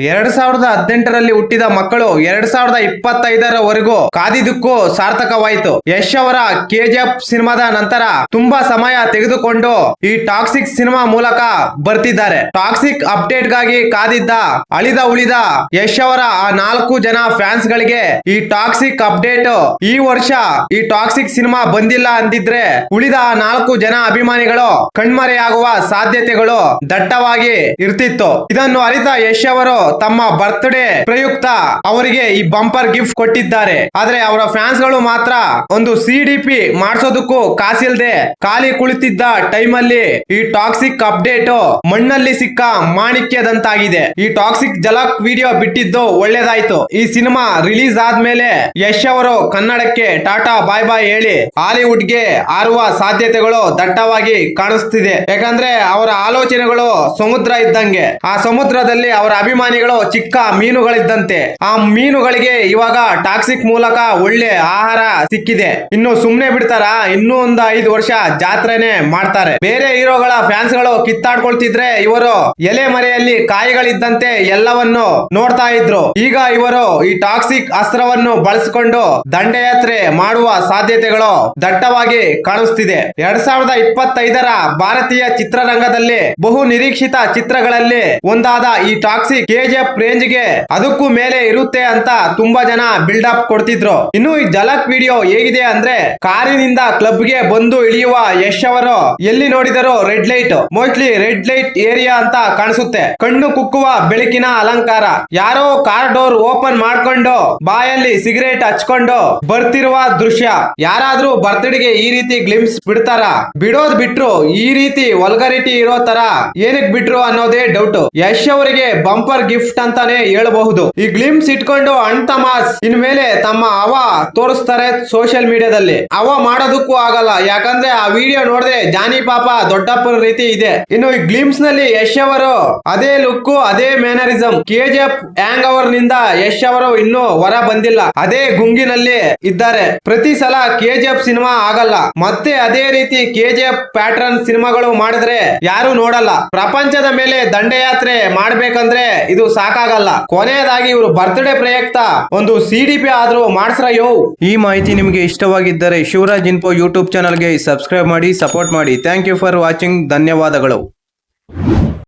2018ರಲ್ಲಿ ಹುಟ್ಟಿದ ಮಕ್ಕಳು 2025ರವರೆಗೂ ಕಾದಿದ್ದಕ್ಕೂ ಸಾರ್ಥಕವಾಯಿತು. ಯಶ್ ಅವರ ಕೆಜಿಎಫ್ ಸಿನಿಮಾದ ನಂತರ ತುಂಬಾ ಸಮಯ ತೆಗೆದುಕೊಂಡು ಈ ಟಾಕ್ಸಿಕ್ ಸಿನಿಮಾ ಮೂಲಕ ಬರ್ತಿದ್ದಾರೆ. ಟಾಕ್ಸಿಕ್ ಅಪ್ಡೇಟ್ ಗಾಗಿ ಕಾದಿದ್ದ ಅಳಿದ ಉಳಿದ ಯಶ್ ಅವರ ಆ 4 ಜನ ಫ್ಯಾನ್ಸ್ ಗಳಿಗೆ ಈ ಟಾಕ್ಸಿಕ್ ಅಪ್ಡೇಟ್ ಈ ವರ್ಷ ಈ ಟಾಕ್ಸಿಕ್ ಸಿನಿಮಾ ಬಂದಿಲ್ಲ ಅಂದಿದ್ರೆ ಉಳಿದ 4 ಜನ ಅಭಿಮಾನಿಗಳು ಕಣ್ಮರೆಯಾಗುವ ಸಾಧ್ಯತೆಗಳು ದಟ್ಟವಾಗಿ ಇರ್ತಿತ್ತು. ಇದನ್ನು ಅರಿತ ಯಶ್ ಅವರು ತಮ್ಮ ಬರ್ತ್ಡೇ ಪ್ರಯುಕ್ತ ಅವರಿಗೆ ಈ ಬಂಪರ್ ಗಿಫ್ಟ್ ಕೊಟ್ಟಿದ್ದಾರೆ. ಆದ್ರೆ ಅವರ ಫ್ಯಾನ್ಸ್ ಗಳು ಮಾತ್ರ ಒಂದು ಸಿಡಿಪಿ ಮಾಡಿಸೋದಕ್ಕೂ ಕಾಸಿಲ್ದೆ ಖಾಲಿ ಕುಳಿತಿದ್ದ ಟೈಮ್ ಅಲ್ಲಿ ಈ ಟಾಕ್ಸಿಕ್ ಅಪ್ಡೇಟ್ ಮಣ್ಣಲ್ಲಿ ಸಿಕ್ಕ ಮಾಣಿಕ್ಯದಂತಾಗಿದೆ. ಈ ಟಾಕ್ಸಿಕ್ ಜಲಕ್ ವಿಡಿಯೋ ಬಿಟ್ಟಿದ್ದು ಒಳ್ಳೇದಾಯ್ತು. ಈ ಸಿನಿಮಾ ರಿಲೀಸ್ ಆದ್ಮೇಲೆ ಯಶ್ ಅವರು ಕನ್ನಡಕ್ಕೆ ಟಾಟಾ ಬಾಯ್ ಬಾಯ್ ಹೇಳಿ ಹಾಲಿವುಡ್ ಗೆ ಹಾರುವ ಸಾಧ್ಯತೆಗಳು ದಟ್ಟವಾಗಿ ಕಾಣಿಸ್ತಿದೆ. ಯಾಕಂದ್ರೆ ಅವರ ಆಲೋಚನೆಗಳು ಸಮುದ್ರ ಇದ್ದಂಗೆ. ಆ ಸಮುದ್ರದಲ್ಲಿ ಅವರ ಅಭಿಮಾನಿಗಳು ಚಿಕ್ಕ ಮೀನುಗಳಿದ್ದಂತೆ. ಆ ಮೀನುಗಳಿಗೆ ಇವಾಗ ಟಾಕ್ಸಿಕ್ ಮೂಲಕ ಒಳ್ಳೆ ಆಹಾರ ಸಿಕ್ಕಿದೆ. ಇನ್ನು ಸುಮ್ನೆ ಬಿಡ್ತಾರ? ಇನ್ನೂ ಒಂದು 5 ವರ್ಷ ಜಾತ್ರೆನೆ ಮಾಡ್ತಾರೆ. ಬೇರೆ ಹೀರೋಗಳ ಫ್ಯಾನ್ಸ್ ಗಳು ಕಿತ್ತಾಡ್ಕೊಳ್ತಿದ್ರೆ ಇವರು ಎಲೆ ಮರೆಯಲ್ಲಿ ಕಾಯಿಗಳಿದ್ದಂತೆ ಎಲ್ಲವನ್ನು ನೋಡ್ತಾ ಇದ್ರು. ಈಗ ಇವರು ಈ ಟಾಕ್ಸಿಕ್ ಅಸ್ತ್ರವನ್ನು ಬಳಸಿಕೊಂಡು ದಂಡಯಾತ್ರೆ ಮಾಡುವ ಸಾಧ್ಯತೆಗಳು ದಟ್ಟವಾಗಿ ಕಾಣಿಸ್ತಿದೆ. 2025ರ ಭಾರತೀಯ ಚಿತ್ರರಂಗದಲ್ಲಿ ಬಹು ನಿರೀಕ್ಷಿತ ಚಿತ್ರಗಳಲ್ಲಿ ಒಂದಾದ ಈ ಟಾಕ್ಸಿಕ್ ಕೆಜಿಎಫ್ ರೇಂಜ್ ಗೆ ಅದಕ್ಕೂ ಮೇಲೆ ಇರುತ್ತೆ ಅಂತ ತುಂಬಾ ಜನ ಬಿಲ್ಡ್ ಅಪ್ ಕೊಡ್ತಿದ್ರು. ಇನ್ನು ಈ ಜಲಕ್ ವಿಡಿಯೋ ಹೇಗಿದೆ ಅಂದ್ರೆ, ಕಾರಿನಿಂದ ಕ್ಲಬ್ ಗೆ ಬಂದು ಇಳಿಯುವ ಯಶ್ ಅವರು ಎಲ್ಲಿ ನೋಡಿದರೂ red light, mostly red light area ಅಂತ ಕಾಣಿಸುತ್ತೆ. ಕಣ್ಣು ಕುಕ್ಕುವ ಬೆಳಕಿನ ಅಲಂಕಾರ. ಯಾರೋ ಕಾರ್ ಡೋರ್ ಓಪನ್ ಮಾಡ್ಕೊಂಡು ಬಾಯಲ್ಲಿ ಸಿಗರೇಟ್ ಹಚ್ಕೊಂಡು ಬರ್ತಿರುವ ದೃಶ್ಯ. ಯಾರಾದ್ರೂ ಬರ್ತ್ಡೇಗೆ ಈ ರೀತಿ ಗ್ಲಿಮ್ಸ್ ಬಿಡ್ತಾರ? ಬಿಡೋದ್ ಬಿಟ್ರು ಈ ರೀತಿ ವಲ್ಗರಿಟಿ ಇರೋ ತರ ಏನಕ್ಕೆ ಬಿಟ್ರು ಅನ್ನೋದೇ ಡೌಟ್. ಯಶ್ ಅವರಿಗೆ ಬಂಪರ್ ಗಿಫ್ಟ್ ಅಂತಾನೆ ಹೇಳಬಹುದು. ಈ ಗ್ಲಿಮ್ಸ್ ಇಟ್ಕೊಂಡು ಅಣ್ತಮಾಸ್ ಇನ್ಮೇಲೆ ತಮ್ಮ ಹವ ತೋರಿಸ್ತಾರೆ ಸೋಷಿಯಲ್ ಮೀಡಿಯಾದಲ್ಲಿ. ಹವ ಮಾಡೋದಕ್ಕೂ ಆಗಲ್ಲ, ಯಾಕಂದ್ರೆ ಆ ವಿಡಿಯೋ ನೋಡಿದ್ರೆ ಜಾನಿ ಪಾಪ ದೊಡ್ಡಪ್ಪನ ರೀತಿ ಇದೆ. ಇನ್ನು ಈ ಗ್ಲಿಮ್ಸ್ ನಲ್ಲಿ ಯಶ್ ಅವರು ಅದೇ ಲುಕ್, ಅದೇ ಮ್ಯಾನರಿಸಂ. ಕೆಜಿಎಫ್ ಹ್ಯಾಂಗ್ ಓವರ್ ನಿಂದ ಯಶ್ ಅವರು ಇನ್ನೂ ಹೊರ ಬಂದಿಲ್ಲ, ಅದೇ ಗುಂಗಿನಲ್ಲಿ ಇದ್ದಾರೆ. ಪ್ರತಿ ಸಲ ಕೆಜಿಎಫ್ ಸಿನಿಮಾ ಆಗಲ್ಲ, ಮತ್ತೆ ಅದೇ ರೀತಿ ಕೆಜಿಎಫ್ ಪ್ಯಾಟರ್ನ್ ಸಿನಿಮಾಗಳು ಮಾಡಿದ್ರೆ ಯಾರು ನೋಡಲ್ಲ. ಪ್ರಪಂಚದ ಮೇಲೆ ದಂಡಯಾತ್ರೆ ಮಾಡ್ಬೇಕಂದ್ರೆ ಇದು ಸಾಕಾಗಲ್ಲ. ಕೊನೆಯದಾಗಿ ಇವರು ಬರ್ತ್ಡೇ ಪ್ರಯುಕ್ತ ಒಂದು ಸಿಡಿಪಿ ಆದ್ರೂ ಮಾಡ್ಸ್ರಯೋ. ಈ ಮಾಹಿತಿ ನಿಮಗೆ ಇಷ್ಟವಾಗಿದ್ದರೆ ಶಿವರಾಜ್ ಇನ್ಫೋ ಯೂಟ್ಯೂಬ್ ಚಾನಲ್ಗೆ ಸಬ್ಸ್ಕ್ರೈಬ್ ಮಾಡಿ, ಸಪೋರ್ಟ್ ಮಾಡಿ. Thank you for watching. ಧನ್ಯವಾದಗಳು.